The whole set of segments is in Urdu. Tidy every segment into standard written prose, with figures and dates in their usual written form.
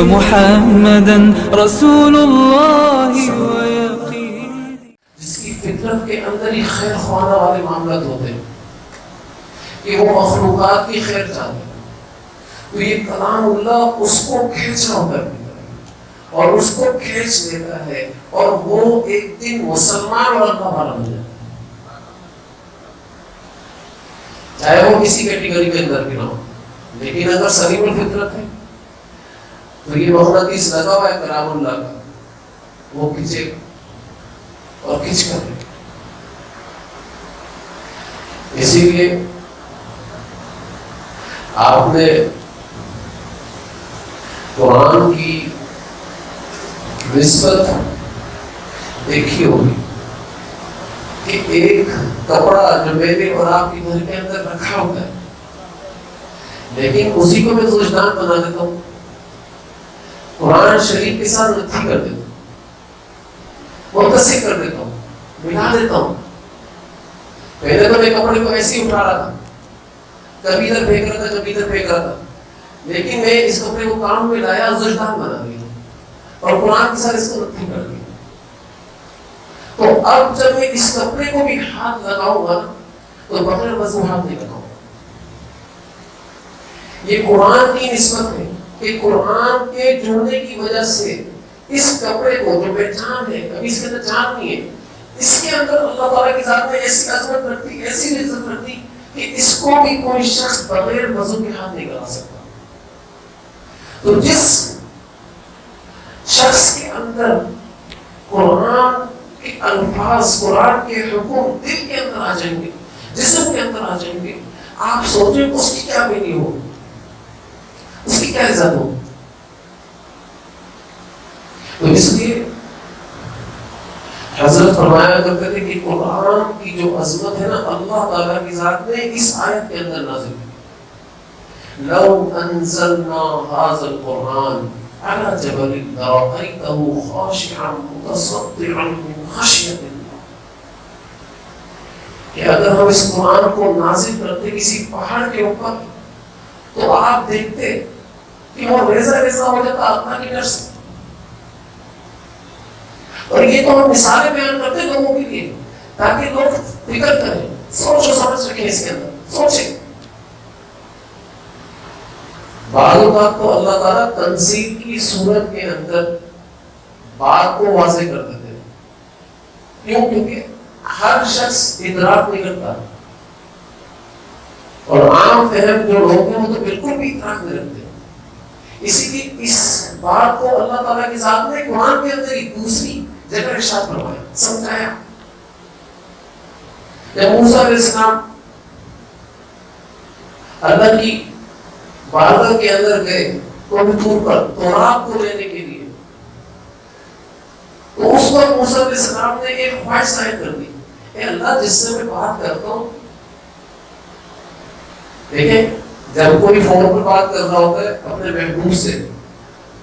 محمدا رسول اللہ جس کی فطرت کے اندر ہی خیر خواہ والے معاملات ہوتے ہیں کہ وہ مخلوقات کی خیر چاہتے ہیں، تو یہ کلام اللہ اس کو کھینچ رہا ہوتا ہے اور اس کو کھینچ لیتا ہے، اور وہ ایک دن مسلمان اور اللہ والا بن جائے، چاہے وہ کسی کیٹیگری کے اندر بھی نہ ہو، لیکن اگر سلیم الفطرت ہے تو یہ مغناطیس لگا ہوا ہے کلام اللہ کا، وہ کھینچے اور کھینچ کر لے۔ اسی لیے آپ نے قرآن کی نسبت دیکھی ہوگی کہ ایک کپڑا جو میرے اور آپ کے گھر کے اندر رکھا ہوتا ہے، لیکن اسی کو میں زوجدان بنا دیتا ہوں، قرآن شریف کے ساتھ نتھی کر دیتا ہوں، متصل کر دیتا ہوں، ملا دیتا ہوں۔ پہلے تو میں کپڑے کو ایسے ہی اٹھا رہا تھا، کبھی ادھر پھینک رہا تھا، کبھی ادھر پھینک رہا تھا، لیکن میں اس کپڑے کو کام میں لایا، زوجدان بنا دیا اور قرآن کے ساتھ اس کو نتھی کر دیا۔ تو اب جب میں اس کپڑے کو بھی ہاتھ لگاؤں گا تو بغیر وضو ہاتھ نہیں لگاؤں گا۔ یہ قرآن کی نسبت ہے کہ قرآن کے جڑنے کی وجہ سے اس کپڑے کو جو پہچان ہے، ابھی اس کے اندر جان نہیں ہے، اس کے اندر اللہ تعالیٰ کی ذات میں ایسی عظمت رکھتی، ایسی عزت رکھتی کہ اس کو بھی کوئی شخص بغیر وضو کے ہاتھ نہیں لگا سکتا۔ تو جس شخص کے اندر قرآن کے الفاظ، قرآن کے حکم دل کے اندر آ جائیں گے، جسم کے اندر آ جائیں گے، آپ سوچیں اس کی کیا بینی ہو، اس کی کیا عزت ہو۔ تو اس لیے حضرت فرمایا کرتے تھے کہ قرآن کی جو عظمت ہے نا، اللہ تعالیٰ کی ذات نے اس آیت کے اندر نازل کی۔ لو انزلنا هذا القرآن على جبل لرأيته خاشعا متصدعا من خشية الله، کہ اگر ہم اس قرآن کو نازل کرتے کسی پہاڑ کے اوپر تو آپ دیکھتے کہ وہ ریزہ ریزہ ہو جاتا اللہ کی ڈر سے۔ اور یہ تو ہم مثالیں بیان کرتے ہیں لوگوں کے لیے تاکہ لوگ فکر کریں، سوچ و سمجھ رکھیں، اس کے اندر سوچیں۔ بعض اوقات تو اللہ تعالیٰ تنزیل کی صورت کے اندر بات کو واضح کر دیتے ہیں، کیوں؟ کیونکہ ہر شخص ادراک نہیں کرتا، اور عام فہم جو لوگ ہیں وہ تو بالکل بھی ادراک نہیں رکھتے۔ اسی لیے اس بات کو اللہ تعالیٰ کی ذات نے قرآن کے اندر ہی دوسری جگہ ارشاد فرمایا، سمجھایا۔ جب موسیٰ علیہ السلام اللہ کی بارگاہ کے اندر گئے کوہ طور پر تورات کو لینے کے لیے، تو اس وقت موسیٰ علیہ السلام نے ایک خواہش ظاہر کر دی، اے اللہ جس سے میں بات کرتا ہوں، دیکھیں جب کوئی فون پر بات کر رہا ہوتا ہے اپنے محبوب سے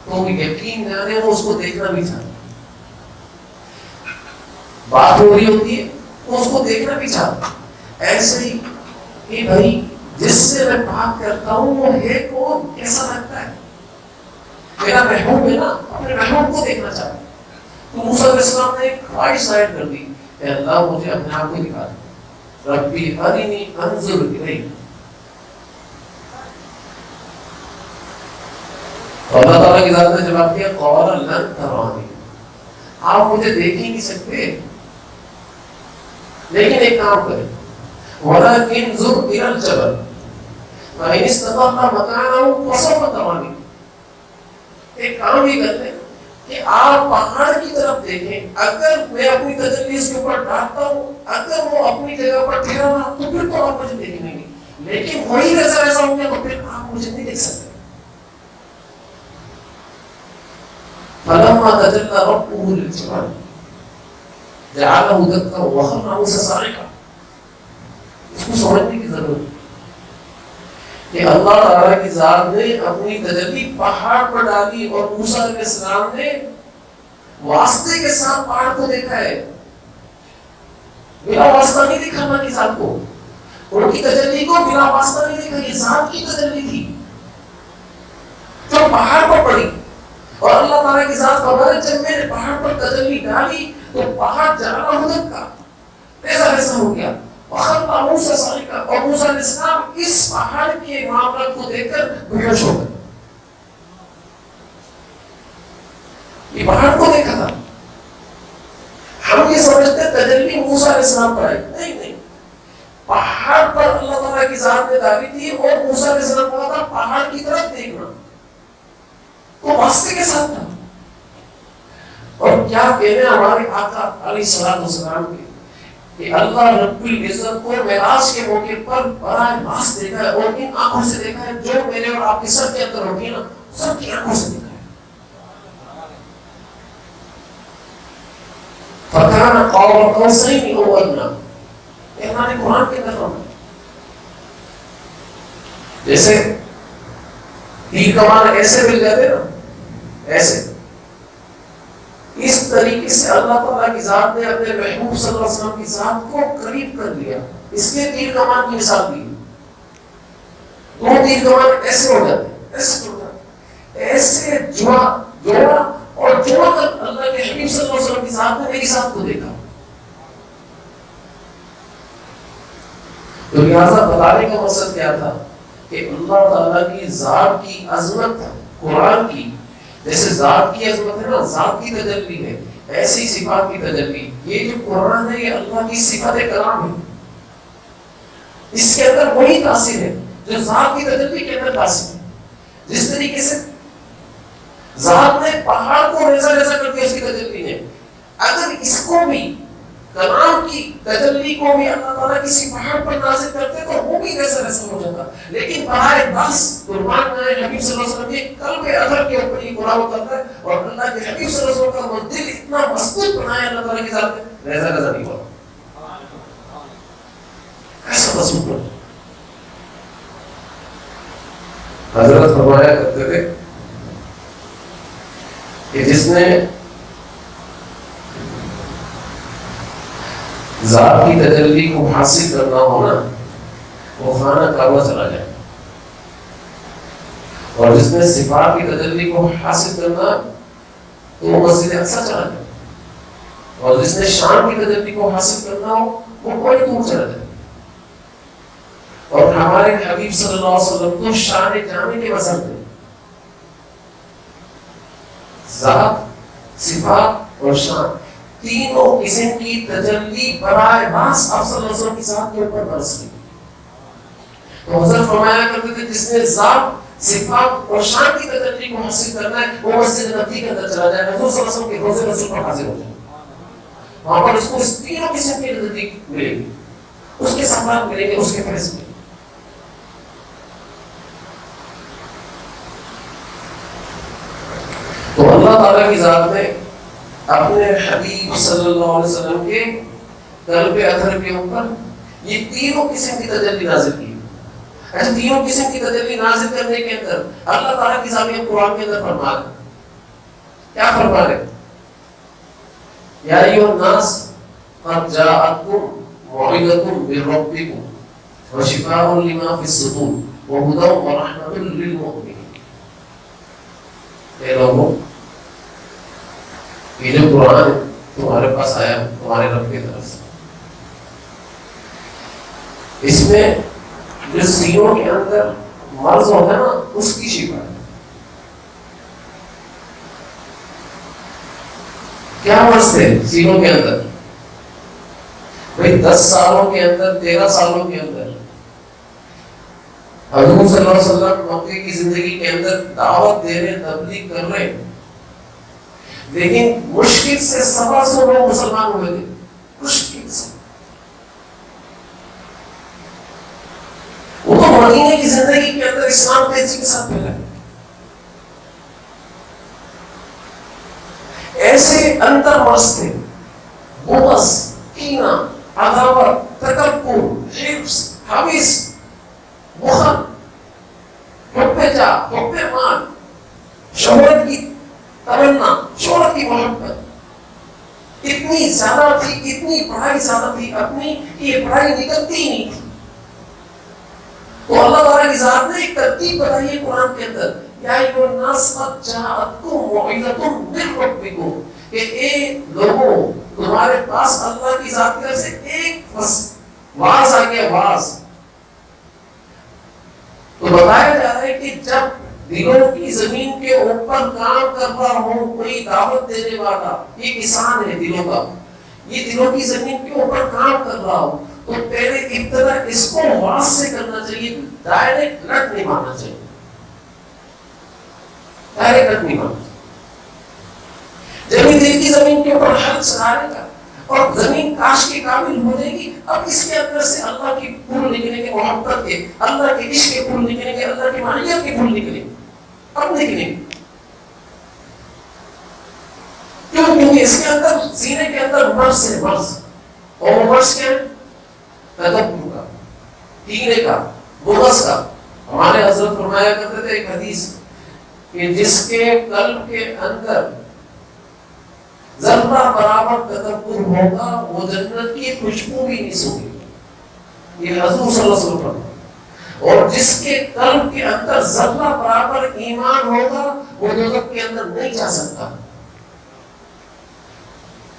تو یقین جانے وہ اس کو دیکھنا بھی چاہتا، بات ہو رہی ہوتی ہے وہ اس کو دیکھنا بھی چاہتا۔ ایسے ہی کہ بھائی جس سے میں بات کرتا ہوں وہ ہے کون، کیسا لگتا ہے، میرا محبوب ہے نا، اپنے محبوب کو دیکھنا چاہتا۔ تو موسیٰ علیہ السلام نے ایک خواہش ظاہر کر دی، اے اللہ مجھے اپنے آپ کو دکھا دے، ربی ارنی انظر الیک۔ اللہ تعالیٰ کی ذات نے جواب دیا، قال لن ترانی، آپ مجھے دیکھ ہی نہیں سکتے، لیکن ایک کام کریں، ولكن انظر الى الجبل فإن استقر مكانه فسوف ترانی، ایک کام ہی کر لیں کہ آپ پہاڑ کی طرف دیکھیں، اگر میں اپنی تجلی اس کے اوپر ڈالتا ہوں، اگر وہ اپنی جگہ پر ٹھہرا رہا تو پھر تو آپ مجھے دیکھ لیں گے، لیکن وہی ایسا ہو گیا تو پھر آپ مجھے نہیں دیکھ سکتے۔ فلما تجلى ربه للجبل جعله دكا وخر موسى صاعقا۔ اس کو سمجھنے کی ضرورت ہے کہ اللہ تعالیٰ کی ذات نے اپنی تجلی پہاڑ پر ڈالی اور موسیٰ علیہ السلام نے واسطے کے ساتھ پہاڑ کو دیکھا ہے، بلا واسطہ نہیں دیکھا اللہ کی ذات کو، ان کی تجلی کو بلا واسطہ نہیں دیکھا، یہ ذات کی تجلی تھی جو پہاڑ پر پڑی۔ اور اللہ تعالیٰ کی ذات فرماتا ہے جب میں نے پہاڑ پر تجلی ڈالی تو پہاڑ جلا ہدک کا ایسا ہو گیا. وخر موسیٰ صاعقہ، اور موسیٰ علیہ السلام اس پہاڑ کے معاملات کو دیکھ کر بےہوش ہو گئے. یہ پہاڑ کو دیکھا تھا. ہم یہ سمجھتے ہیں تجلی موسیٰ علیہ السلام پر آئی. نہیں، پہاڑ پر اللہ تعالیٰ کی ذات نے ڈالی تھی اور موسیٰ علیہ السلام کو کہا تھا پہاڑ کی طرف دیکھنا. وہ واسطے کے ساتھ تھا. اور کیا کہنے ہمارے آقا علیہ السلام کے کہ اللہ رب العزت کو معراج کے موقع پر براہ راست دیکھا ہے اور ان آنکھوں سے دیکھا ہے جو میرے اور آپ کے سر کے اندر ہوتی ہے نا، سب کی آنکھوں سے دیکھا ہے. فَكَانَ قَابَ قَوْسَيْنِ أَوْ أَدْنَىٰ. ہمارے قرآن کے اندر فرمایا جیسے تیر کمان ایسے مل جاتے نا، ایسے اس طریقے سے اللہ تعالیٰ کی ذات نے اپنے محبوب صلی اللہ علیہ وسلم کی ذات کو قریب کر لیا. اس لیے تیر کمان کی مثال دی. دو تیر کمان ایسے ہو جاتے ہیں، ایسے ہو جاتے ہیں، ایسے جوڑا اور جوڑ کر اللہ کے حبیب صلی اللہ علیہ وسلم کی ذات نے میری ذات کو دیکھا. تو لہٰذا بتانے کا مقصد کیا تھا کہ اللہ تعالیٰ کی ذات کی عظمت قرآن کی جیسے ذات کی عظمت ہے نا، ذات کی تجلی ہے، ایسی صفات کی تجلی. یہ جو قرآن ہے یہ اللہ کی صفت کلام ہے. اس کے اندر وہی تاثیر ہے جو ذات کی تجلی کے اندر تاثیر ہے. جس طریقے سے ذات نے پہاڑ کو ریزہ کر دیا اس کی تجلی نے، اگر اس کو بھی کلام کی تجلی کو بھی اللہ تعالیٰ کسی پہاڑ پر نازل کرتے تو وہ بھی ویسا ہو جاتا. لیکن براہ راست قربان میں حبیب صلی اللہ علیہ وسلم کے قلب اثر کے اوپر یہ قرآن اترتا ہے اور اللہ کے حبیب صلی اللہ علیہ وسلم کا دل اتنا مضبوط بنایا اللہ تعالیٰ کی ذات نے، ریزہ نہیں ہوا. ایسا مضبوط بنا. حضرت فرمایا کرتے تھے کہ جس نے ذات کی تجلی کو حاصل کرنا ہونا وہ خانہ کعبہ چلا جائے، اور جس نے صفات کی تجلی کو حاصل کرنا تو وہ مسجد اقصی چلا جائے، اور جس نے شان کی تجلی کو حاصل کرنا ہو وہ کوئی دور چلا جائے. اور ہمارے حبیب صلی اللہ علیہ وسلم تو شان جامع کے وزن تھے. ذات، صفات اور شان تینوں قسم کی تجلی براہ راست آپ صلی اللہ علیہ وسلم کی ذات کے اوپر برس گئی. تو حضرت فرمایا کرتے تھے جس نے ذات، صفات اور شان کی تجلی کو حاصل کرنا ہے وہ مسجد نبوی کے اندر چلا جائے، حضور صلی اللہ علیہ وسلم کے روضے رسول پر حاضر ہو جائے. وہاں پر اس کو اس تینوں قسم کی تجلی ملے گی، اس کے ساتھ ملیں گے، اس کے فیض ملیں گے. تو اللہ تعالیٰ کی ذات نے اپنے حبیب صلی اللہ علیہ وسلم کے قلب اطہر کے اوپر یہ تینوں قسم کی تجلی نازل کی. ایسے تینوں قسم کی تجلی نازل کرنے کے اندر اللہ تعالیٰ کی ذات نے قرآن کے اندر فرما ہے. کیا فرما ہے؟ یا ایھا الناس قد جاءتکم موعظۃ من ربکم وشفاء لما فی الصدور وہدی ورحمۃ للمؤمنین. اے لوگوں، یہ جو قرآن تمہارے پاس آیا تمہارے رب کی طرف سے، اس میں جو سینوں کے اندر مرض ہوتا ہے نا اس کی شفا ہے. کیا مرض تھے سینوں کے اندر؟ بھئی 10 سالوں کے اندر، 13 سالوں کے اندر حضور صلی اللہ علیہ وسلم مکے کی زندگی کے اندر دعوت دے رہے، تبلیغ کر رہے، لیکن مشکل سے 700 لوگ مسلمان ہوئے تھے. مشکل سے. وہ تو مدینے کی زندگی کے اندر اسلام تیزی کے ساتھ پھیلا. ایسے اندر مرض تھے، بغض، کینہ، عداوت، تکبر، حرص، حوث، بخل، حب جاہ، حب مال، شہرت کی تمنا، شہرت کی محبت اتنی زیادہ تھی، اتنی پڑھائی زیادہ تھی اپنی کہ یہ پڑھائی نکلتی ہی نہیں تھی. تو اللہ تعالیٰ کی ذات نے ایک ترتیب بتائی ہے قرآن کے اندر، یا ایھا الناس قد جاءتکم موعظۃ من ربکم کہ اے لوگوں تمہارے پاس اللہ کی ذات کی طرف سے ایک واز آ گیا، واز. تو بتایا جا رہا ہے کہ جب دلوں کی زمین کے اوپر کام کر رہا ہو کوئی دعوت دینے والا، یہ کسان ہے دلوں کا، یہ دلوں کی زمین کے اوپر کام کر رہا ہو تو پہلے ابتدا اس کو واز سے کرنا چاہیے، ڈائریکٹ لٹ نہیں مارنا چاہیے، ڈائریکٹ لٹ نہیں مارنا چاہیے. دل کی زمین کے اوپر ہل چلانے کا اور زمین کاش کے قابل ہو جائے گی، اب اس کے اندر سے اللہ کی پھول نکلیں گے، محبت کے، اللہ کے عشق کے پھول نکلیں گے، اللہ کی معیت کے پھول نکلیں گے، اب نکلیں گے. کیونکہ اس کے اندر سینے کے اندر مرض ہے، مرض. اور وہ مرض کیا ہے؟ تکبر کا، کینے کا، بغض کا. ہمارے حضرت فرمایا کرتے تھے ایک حدیث کہ جس کے قلب کے اندر ذرہ برابر تکبر ہوگا وہ جنت کی خوشبو بھی نہیں سوگی. یہ حضور صلی اللہ علیہ وسلم فرمایا. اور جس کے قلب کے اندر ذرہ برابر ایمان ہوگا وہ دوزخ کے اندر نہیں جا سکتا.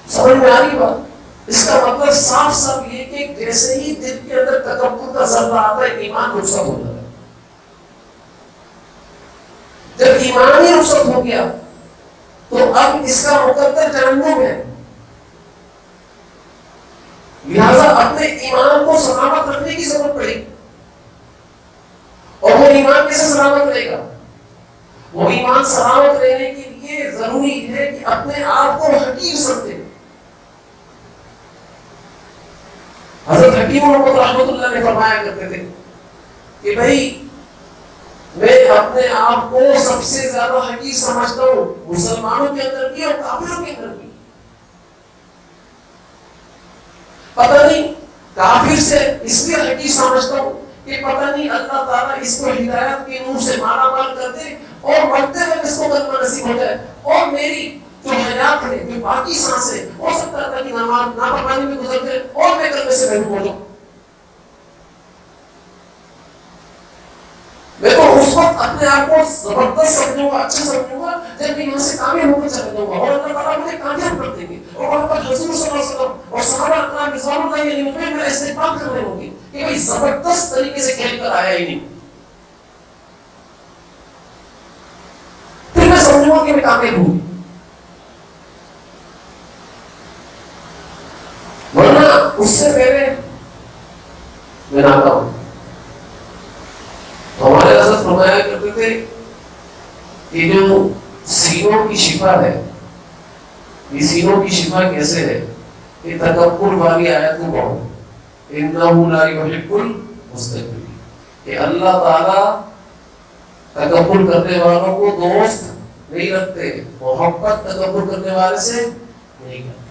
سمجھ میں آ رہی بات؟ اس کا مطلب صاف صاف یہ کہ جیسے ہی دل کے اندر تکبر کا ذرہ آتا ہے ایمان رخصت ہو جاتا ہے. جب ایمان ہی رخصت ہو گیا تو اب اس کا مقدر جہنم ہے. لہذا اپنے ایمان کو سلامت رکھنے کی ضرورت پڑے گی. اور وہ ایمان کیسے سلامت رہے گا؟ وہ ایمان سلامت رہنے کے لیے ضروری ہے کہ اپنے آپ کو حقیر سمجھے. حضرت حکیم رحمۃ اللہ نے فرمایا کرتے تھے کہ بھائی میں اپنے آپ کو سب سے زیادہ حقیر سمجھتا ہوں مسلمانوں کے اندر بھی اور کافروں کے اندر بھی. پتہ نہیں کافر سے اس لیے حقیر سمجھتا ہوں کہ پتہ نہیں اللہ تعالیٰ اس کو ہدایت کے نور سے مالا مال کر دے اور مرتے ہوئے اس کو کلمہ نصیب ہو جائے اور میری جو حیات ہے، جو باقی سانس ہے، ہو سکتا ہے کہ نماز نافرمانی میں گزر جائے اور میں کلمے سے محروم ہو جاؤں. میں تو اس وقت اپنے آپ کو زبردست سمجھوں گا، اچھا سمجھوں گا جب میں یہاں سے کامیاب ہو کر چلا جاؤں گا اور اللہ تعالیٰ مجھے کامیاب کر دیں گے اور وہاں پر حضور صلی اللہ علیہ وسلم اور صحابہ اکرام رضوان اللہ علیہم میرا استقبال کر رہے ہوں گے کہ بھائی زبردست طریقے سے کھیل کر آیا ہی نہیں. پھر میں سمجھوں گا کہ میں کامیاب ہوں. ورنہ اس سے پہلے میں ناکام ہوں. ہمارے حضرت فرمایا کرتے تھے کہ جو سینوں کی شفا ہے، یہ سینوں کی شفا کیسے ہے کہ تکبر والی آیت کو پڑھو، انہ لا یحب المستکبرین، کہ اللہ تعالیٰ تکبر کرنے والوں کو دوست نہیں رکھتے، محبت تکبر کرنے والے سے نہیں کرتے.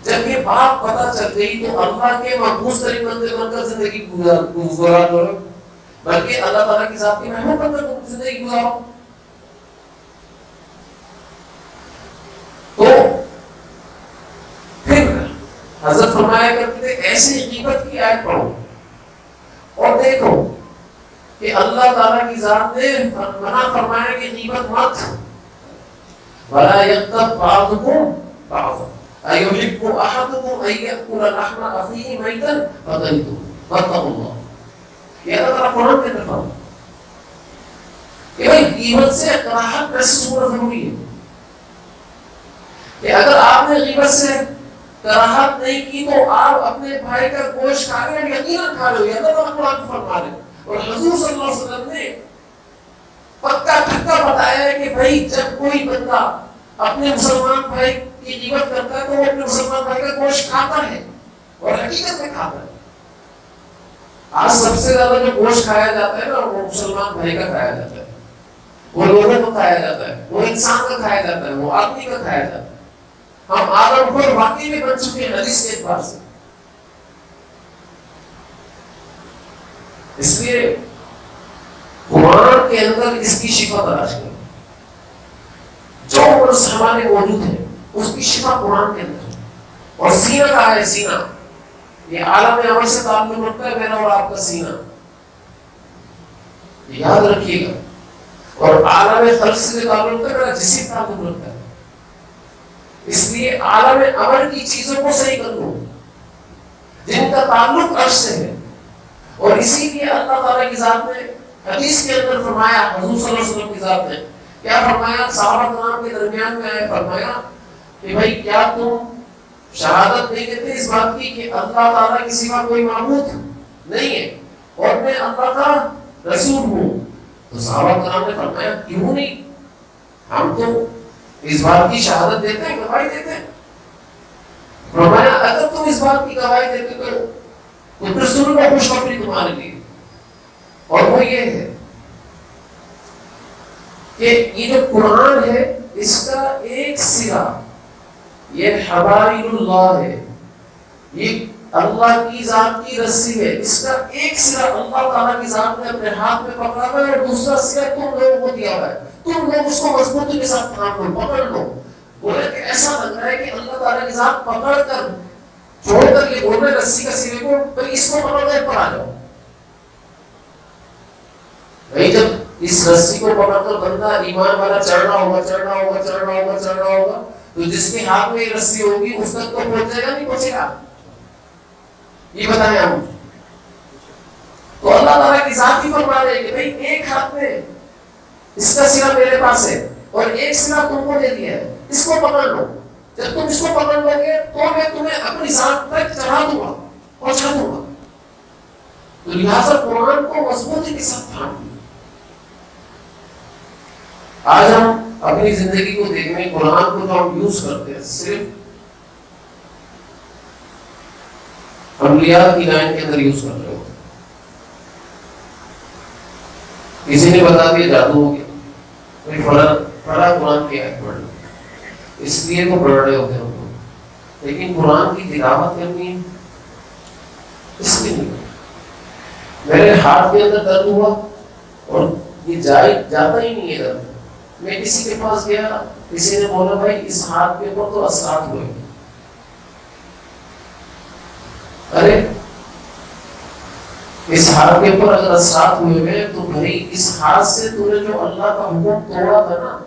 جب یہ بات پتہ چل گئی تو اللہ کے محفوظ ترین بندے بن کر زندگی گزار کرو، بلکہ اللہ تعالیٰ کی ذات کی محبت بن کر زندگی گزارو. تو پھر حضرت فرمایا کرتے تھے ایسی غیبت کی آیت پڑھو اور دیکھو کہ اللہ تعالیٰ کی ذات نے منع فرمایا کہ غیبت مت. وَلَا يَغْتَبْ بَعْضُكُمْ بَعْضًا أَيُحِبُّ أَحَدُكُمْ أَن يَأْكُلَ لَحْمَ أَخِيهِ مَيْتًا فَكَرِهْتُمُوهُ وَاتَّقُوا اللَّهَ. یہ اللہ تعالیٰ قرآن کے اندر فرماتا ہے کہ بھائی غیبت سے کراہت محسوس ہونا ضروری ہے. کہ اگر آپ نے غیبت سے کراہت نہیں کی تو آپ اپنے بھائی کا گوشت کھا رہے ہیں، یقیناً کھا رہے ہو. یہ اللہ تعالیٰ قرآن میں فرما رہے ہیں اور حضور صلی اللہ علیہ وسلم نے پکا ٹھکا بتایا ہے کہ بھائی جب کوئی بندہ اپنے مسلمان بھائی کی غیبت کرتا ہے تو وہ اپنے مسلمان بھائی کا گوشت کھاتا ہے اور حقیقت میں کھاتا ہے. آج سب سے زیادہ جو گوشت کھایا جاتا ہے نا وہ مسلمان بھائی کا کھایا جاتا ہے، وہ لوگوں کو کھایا جاتا ہے، وہ انسان کا کھایا جاتا ہے، وہ آدمی کا کھایا جاتا ہے. ہم آدم خور واقعی میں بن چکے ہیں حدیث کے اعتبار سے. اس لیے قرآن کے اندر اس کی شفا تلاش کریں. جو مرض ہمارے موجود ہے اس کی شفا قرآن کے اندر ہے. اور سینہ کا ہے، سینہ یہ عالم عمل سے تعلق رکھتا ہے، میرا اور آپ کا سینہ. یاد رکھیے گا اور عالم خلق سے جو تعلق ہے میرا جسم تعلق رکھتا ہے. اس لیے عالم امر کی چیزوں کو صحیح کر لو جن کا تعلق عرش سے ہے. اور اسی لیے اللہ تعالیٰ کی ذات نے حدیث کے اندر فرمایا, حضور صلی اللہ علیہ وسلم کی ذات نے کیا فرمایا, صحابہ کرام کے درمیان میں آئے, فرمایا کہ بھائی کیا تم شہادت نہیں دیتے اس بات کی کہ اللہ تعالیٰ کے سوا کوئی معبود نہیں ہے اور میں اللہ کا رسول ہوں؟ تو صحابہ کرام نے فرمایا کیوں نہیں, ہم تو اس بات کی شہادت دیتے ہیں, گواہی دیتے ہیں. فرمایا اگر تم اس بات کی گواہی دیتے تو پھر سن لو خوشخبری تمہارے لیے, اور وہ یہ ہے کہ یہ جو قرآن ہے اس کا ایک سرا یہ حبائل اللہ ہے, یہ اللہ کی ذات کی رسی ہے. اس کا ایک سرا اللہ تعالیٰ کی ذات نے اپنے ہاتھ میں پکڑا ہوا ہے اور دوسرا سرا تم لوگوں کو دیا ہوا ہے. تم لوگ اس کو مضبوطی کے ساتھ تھام لو, پکڑ لو. بولے کہ ایسا لگ رہا ہے کہ اللہ تعالیٰ کی ذات پکڑ کر چھوڑ کر یہ بول رہے رسی کا سرے کو بھائی اس کو پکڑ کر پر آ جاؤ. بھائی جب اس رسی کو پکڑ کر بندہ ایمان والا چڑھنا ہوگا چڑھنا ہوگا چڑھنا ہوگا چڑھنا ہوگا تو جس کے ہاتھ میں یہ رسی ہوگی اس تک تو پہنچ جائے گا نہیں پہنچے گا؟ یہ بتائیں ہم. تو اللہ تعالیٰ کی ذات ہی فرما رہے کہ بھائی ایک ہاتھ میں اس کا سرا میرے پاس ہے اور ایک سرا تم کو دے دیا ہے, اس کو پکڑ لو. جب تم اس کو پکڑ لو گے تو میں تمہیں اپنی ذات تک چڑھا دوں گا, پہنچا دوں گا. تو لہٰذا قرآن کو مضبوطی کے ساتھ تھام لو. آج ہم اپنی زندگی کو دیکھنے قرآن کو جو ہم یوز کرتے ہیں صرف انبیاء کی لائن کے اندر یوز کر رہے ہوتے ہیں. کسی نے بتا دیا جادو ہو گیا, پڑھا قرآن کی آیت پڑھ لو, اس لیے تو پڑھ رہے ہوتے ہیں. لیکن قرآن کی تلاوت کرنی ہے اس لیے نہیں. میرے ہاتھ کے اندر درد ہوا اور یہ جاتا ہی نہیں ہے درد. میں کسی کے پاس گیا, کسی نے بولا بھائی اس ہاتھ کے اوپر تو اثرات ہوئے. ارے اس ہاتھ کے اوپر اگر اثرات ہوئے تو بھائی اس ہاتھ سے تو نے جو اللہ کا حکم توڑا تھا نا,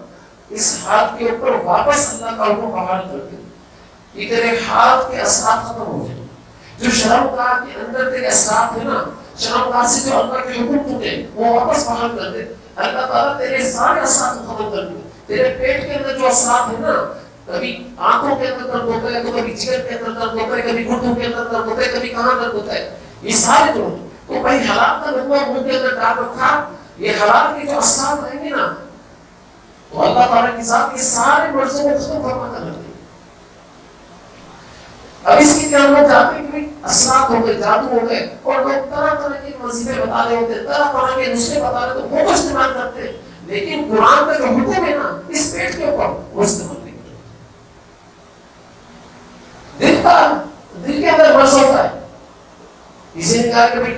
اس ہاتھ کے اوپر واپس اللہ کا حکم بحال کر دے کہ تیرے ہاتھ کے اثرات ختم ہو جائیں. جو شرمگاہ کے اندر تیرے اثرات ہے نا, شرمگاہ سے جو اللہ کے حکم ٹوٹے وہ واپس بحال کر دے. اللہ تعالیٰ تیرے سارے اثرات کو ختم کر دے. تیرے پیٹ کے اندر جو اثرات ہے نا, کبھی آنکھوں کے اندر درد ہوتا ہے, تو کبھی جگر کے اندر درد ہوتا ہے, کبھی گھٹنوں کے اندر درد ہوتا ہے, کبھی کہاں درد ہوتا ہے, یہ سارے جو تو بھائی حالات کا لگوا منہ کے اندر ڈال رکھا, یہ حالات کے جو اثرات رہیں گے نا تو اللہ تعالیٰ کی ذات یہ سارے مرضوں کو ختم فرما کر رکھ دے. اب اس کی کیا لوگ جاتے ہیں کہ اثرات ہو گئے, جادو ہو گئے, اور لوگ طرح طرح کی وظیفے بتا رہے ہوتے, طرح طرح کے نسخے بتا رہے, تو وہ کو استعمال کرتے ہیں. لیکن قرآن کا جو حکم ہے نا اس پیٹ کے اوپر وہ استعمال نہیں کرتے. دل کے اندر مرض ہوتا ہے. کسی نے کہا کہ بھائی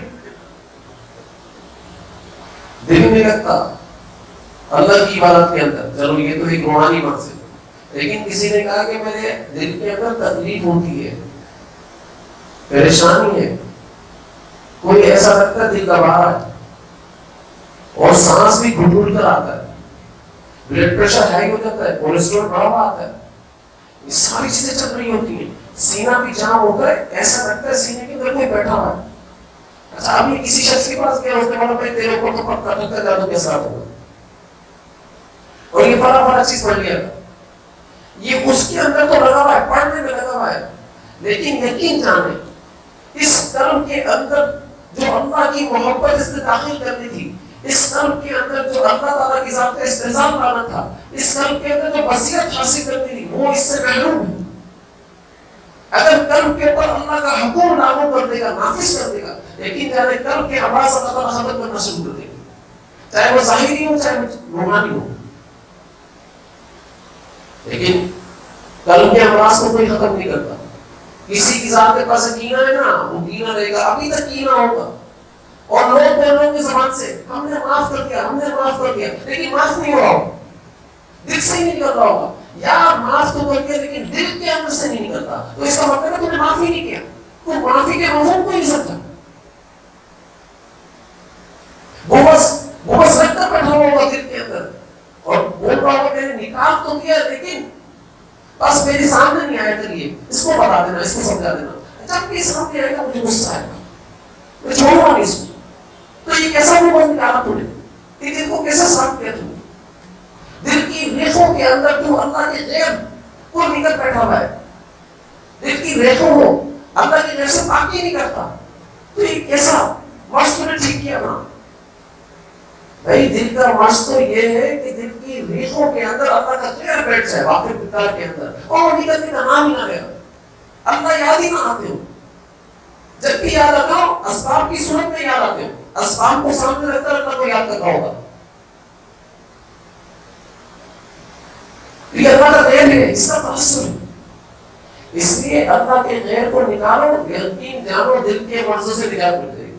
دل نہیں لگتا اللہ کی عبادت کے اندر, چلو یہ تو ایک روحانی مرض ہے. لیکن کسی نے کہا کہ میرے دل کے اندر تکلیف ہوتی ہے, پریشانی ہے, کوئی ایسا لگتا ہے دل دبا ہے اور سانس بھی گھٹ گھٹ کر آتا ہے, بلڈ پریشر ہائی ہو جاتا ہے, کولیسٹرول بڑھا ہوا آتا ہے, یہ ساری چیزیں چل رہی ہوتی ہیں. سینہ بھی جام ہوتا ہے, ایسا لگتا ہے سینے کے اندر کوئی بیٹھا ہوا ہے. اچھا ابھی کسی شخص کے پاس گیا, اس نے بولا بھائی تیرے اوپر تو پکا ٹکا جادو کے ساتھ ہوگا, اور یہ بڑا بڑا چیز پڑھ لیا. یہ اس کے اندر تو لگا ہوا ہے, پڑھنے میں لگا ہوا ہے, لیکن یقین جانے اس قلب کے اندر جو اللہ کی محبت اس نے داخل کرنی تھی, اس قلب کے اندر جو اللہ تعالیٰ کی ذات کا استحضام لانا تھا, اس قلب کے اندر جو بصیرت حاصل کرنی تھی, وہ اس سے محروم ہے. اگر قلب کے اوپر اللہ کا حکم لاگو کر دے گا, نافذ کر دے گا, لیکن جانے قلب کے آواز اللہ تعالیٰ ختم کرنا شروع کر دے گا, چاہے وہ ظاہری ہو چاہے وہ روحانی ہو. لیکن قلب کے امراض کو کوئی ختم نہیں کرتا. کسی کی ذات کے پاس کینہ ہے نا, وہ کینہ رہے گا, ابھی تک کینہ ہوگا. اور لوگ بولوں گے زبان سے ہم نے معاف کر دیا, ہم نے معاف کر دیا, لیکن معاف نہیں ہو رہا ہوگا, دل سے ہی نہیں کر رہا ہوگا. یا معاف تو کر دیا لیکن دل کے اندر سے نہیں کرتا, تو اس کا مطلب ہے تم نے معافی نہیں کیا, تو معافی کے مفہوم کو نہیں سمجھا. وہ بس رکھ کر بیٹھا ہوگا دل کے اندر, بس میرے سامنے نہیں آیا کریے، اس کو بتا دینا، اس کو سمجھا دینا، جب بھی سامنے آئے گا مجھے غصہ آئے گا، میں چھوڑوں گا نہیں اس کو. تو یہ کیسا وہ نکالا تو نے، یہ دل کو کیسا صاف کیا تو نے، دل کی ریخوں کے اندر تو اللہ کے غیر کو نکل بیٹھا ہوا ہے، دل کی ریخوں ہو اللہ کے غیر سے پاکی نہیں کرتا. تو یہ کیسا مرض تو نے ٹھیک کیا نا بھائی. دل کا مرض تو یہ ہے کہ دل کی ریخوں کے اندر اللہ کا غیر بیٹھ جائے، واقعی کردار کے اندر، اور نکلنے کا نام ہی نہ لے، اللہ یاد ہی نہ آتے ہو. جب بھی یاد آتا ہو اسباب کی صورت میں یاد آتے ہو، اسباب کو سامنے رکھ کر اللہ کو یاد کرنا ہوگا. یہ اللہ کا غیر ہے، اس کا تاثر ہے. اس لیے اللہ کے غیر کو نکالو، یقین جانو دل کے مرضوں سے نجات مل جائے گی،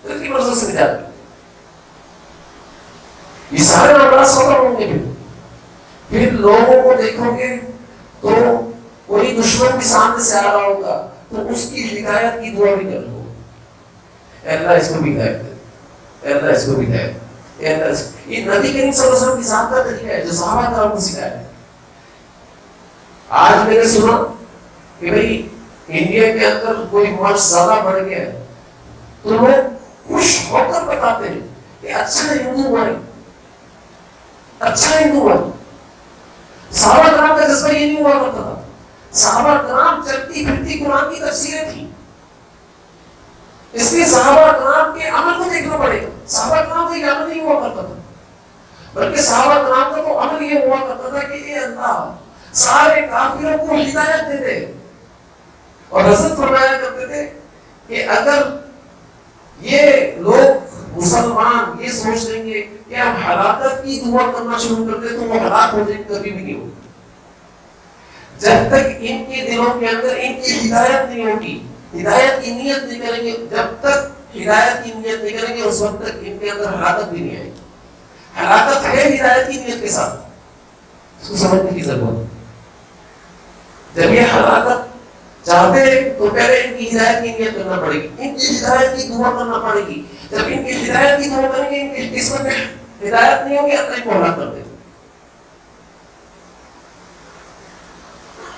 دل کی مرضوں سے نجات مل جائے گی. یہ سارے معاملات سوچ ہوں گے. پھر لوگوں کو دیکھو گے تو کوئی دشمن بھی سامنے سے آ رہا ہوگا تو اس کی ہدایت کی دعا بھی کر لو، اے اللہ اس کو بھی ہدایت دے، اے اللہ اس کو بھی ہدایت دے، اے اللہ. یہ نبی کریم صلی اللہ علیہ وسلم کی ذات کا طریقہ ہے جو صحابہ کرام کو سکھایا ہے. آج میں نے سنا کہ بھئی انڈیا کے اندر کوئی مرض زیادہ بڑھ گیا ہے تو لوگ خوش ہو کر بتاتے ہیں کہ اچھا ہندو ہے، اچھا ہندو ہے. صحابہ کرام کا جذبہ یہ نہیں ہوا کرتا تھا. صحابہ کرام چلتی پھرتی قرآن کی تفسیریں تھیں، اس لیے صحابہ کرام کے عمل کو دیکھنا پڑے گا. صحابہ کرام کا یہ عمل نہیں ہوا کرتا تھا، بلکہ صحابہ کرام کا تو عمل یہ ہوا کرتا تھا کہ اے اللہ سارے کافروں کو ہدایت دے دے. اور حضرت فرمایا کرتے تھے کہ اگر یہ لوگ مسلمان یہ سوچ لیں گے کہ ہم ہلاکت کی دعا کرنا شروع کر دیں تو وہ ہلاک ہو جائیں، کبھی بھی نہیں ہوگی. جب تک ان کے دلوں کے اندر ان کی ہدایت نہیں ہوگی، ہدایت کی نیت نہیں کریں گے، جب تک ہدایت کی نیت نہیں کریں گے اس وقت تک ان کے اندر ہلاکت بھی نہیں آئے گی. ہلاکت ہے ہدایت کی نیت کے ساتھ، اس کو سمجھنے کی ضرورت ہے. جب یہ ہلاکت چاہتے ہیں تو پہلے ان کی ہدایت کی نیت کرنا پڑے گی، ان کی ہدایت کی دعا کرنا پڑے گی. جب ان کی ہدایت کی دعا کریں گے، ان کی قسمت میں ہدایت نہیں ہوگی، اللہ کو ہلاک کر دے.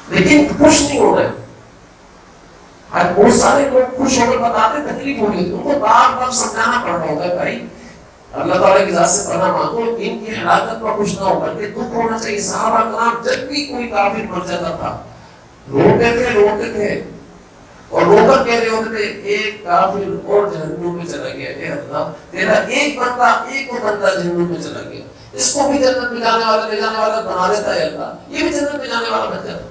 لیکن خوش نہیں ہو رہے. آج بہت سارے لوگ خوش ہو کر بتاتے تکلیف ہو رہی ہوتی ہے، ان کو بار بار سمجھانا پڑ رہا ہوتا ہے بھائی اللہ تعالیٰ کی ذات سے پناہ مانگو، ان کی ہلاکت پر خوش نہ ہو کر کے دکھ ہونا چاہیے. صحابہ کرام جب بھی کوئی کافر مر جاتا تھا روتے تھے اور رو کر کہہ رہے ہوتے تھے ایک کافر اور جہنم میں چلا گیا، اے اللہ تیرا ایک بندہ جہنم میں چلا گیا، اس کو بھی جنت میں جانے والا لے جانے والا بنا دیتا ہے اللہ، یہ بھی جنت میں جانے والا بن جاتا.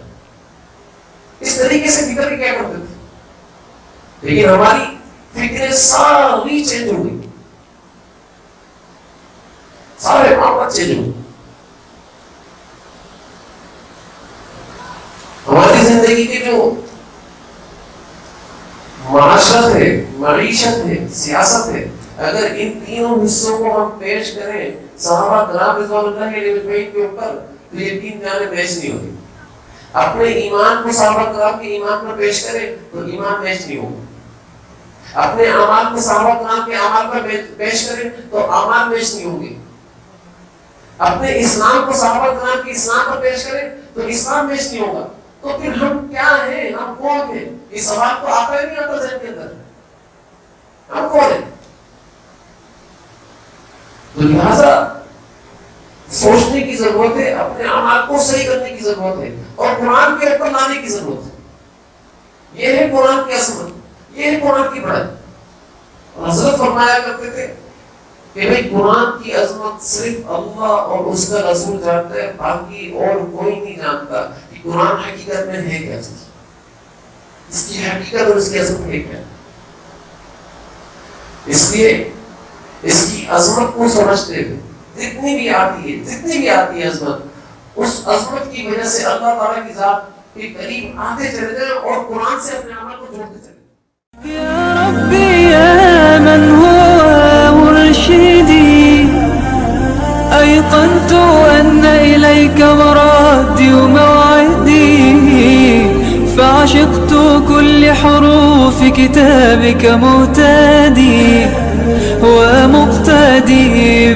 اس طریقے سے فکر کیا کرتے تھے. لیکن ہماری فکریں ساری چینج ہو گئی، سارے معاملات چینج ہو گئے. ہماری زندگی کے جو معاشرت ہے، معیشت ہے، سیاست ہے، اگر ان تینوں حصوں کو ہم پیش کریں صحابہ کرام رضوان اللہ علیہ کے اوپر تو یہ تین جانیں میچ نہیں ہوگی. اپنے ایمان کو صحابہ کرام کے ایمان پر پیش کریں تو ایمان میچ نہیں ہوگا. اپنے اعمال کو صحابہ کرام کے اعمال پر پیش کریں تو اعمال میچ نہیں ہوگی. اپنے اسلام کو صحابہ کرام کے اسلام پر پیش کریں تو اسلام میچ نہیں ہوگا. تو پھر ہم کیا ہیں، ہم کون ہیں؟ یہ سوال تو آتا ہی نہیں آتا ذہن کے اندر، ہم کون ہیں؟ تو لہٰذا سوچنے کی ضرورت ہے، اپنے اعمال کو صحیح کرنے کی ضرورت ہے اور قرآن کے اوپر لانے کی ضرورت ہے. یہ ہے قرآن کی عظمت، یہ ہے قرآن کی بڑائی. حضرت فرمایا کرتے تھے کہ بھئی قرآن کی عظمت صرف اللہ اور اس کا رسول جانتا ہے، باقی اور کوئی نہیں جانتا کہ قرآن حقیقت میں ہے کیا چیز، اس کی حقیقت اور اس کی عظمت ہے کیا. اس لیے اس کی عظمت کو سمجھتے ہوئے جتنی بھی آتی ہے عظمت، اس عظمت کی وجہ سے اللہ تعالیٰ کی ذات کے قریب آتے چلے جائیں اور قرآن سے اپنے عمل کو جوڑتے چلے. يا ربي يا من هو مرشدي، أيقنت أن إليك مرادي وموعدي، فعشقت كل حروف كتابك مهتدي ومقتدي